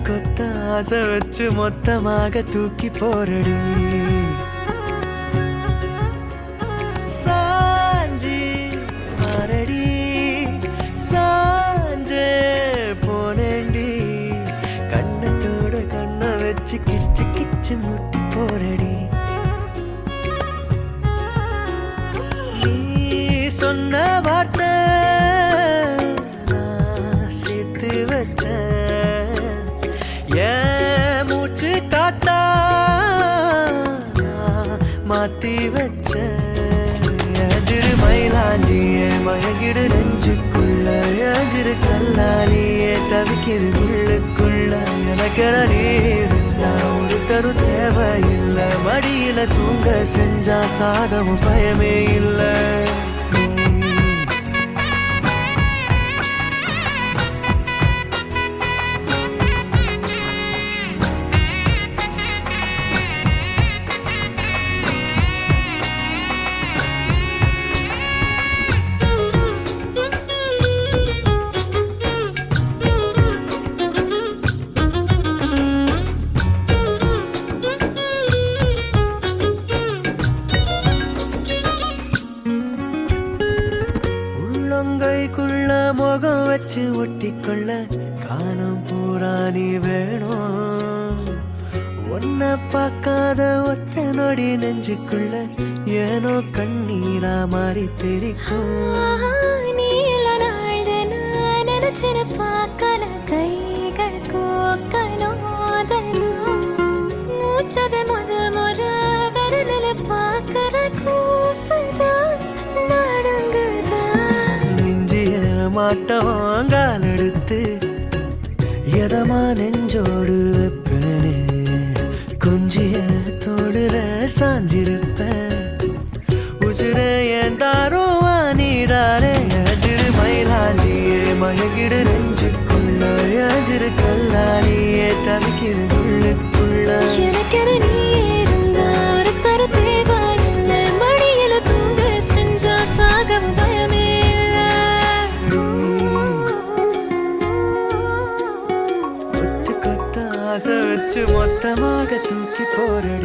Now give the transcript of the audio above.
கொத்த ஆசை வச்சு மொத்தமாக தூக்கி போரடி சாஞ்சி அரடி சாஞ்சே போனேண்டி கண்ணத்தோட கண்ணை வச்சு கிச்சு கிச்சு முட்டி போரடி நீ சொன்ன வார்த்தை நான் சேர்த்து வச்சேன் ஏன் மூச்சு காத்தா நான் மாத்தி வச்சேன் எஜிரு மயிலாஞ்சியே மயங்கிடு நெஞ்சுக்குள்ள எஜிரு கல்லாலியே தவிக்கிது உள்ளுக்குள்ள எனக்கென நீ இருந்தா ஒரு தரு தேவையில்லை மடியில தூங்க செஞ்சா சாதமும் பயமே இல்லை கைக்குள்ள முகம் வச்சு ஒட்டிக்கொள்ள காலம் பூரா நீ வேணும் ஒன்ன பார்க்காத ஒத்த நொடி நெஞ்சுக்குள்ள ஏனோ கண்ணீரா மாறி தெரிக்கும் நீல நாள் நினைச்சு பார்க்கல கைகள் கோக்கனோதலும் மூச்சது முறை விரலில் பார்க்கற கூசுதான் மாட்டோங்கால் எடுத்து எதமா நெஞ்சோடு வைப்பேனே கொஞ்சிய தோடுல சாஞ்சிருப்பேன் உசுர ஏன் தாரோ நீராலே எஜிரு மயிலாஞ்சியே மயங்கிடு நெஞ்சுக்குள்ள எஜிரு கல்லாலியே தவிக்கிது உள்ளுக்குள்ள எனக்கென நீ இருந்தா ஒரு தரு தேவையில்லை மடியில தூங்க செஞ்சா சாகவும் பயமே ஆசை வச்சு மொத்தமாக தூக்கி போரடி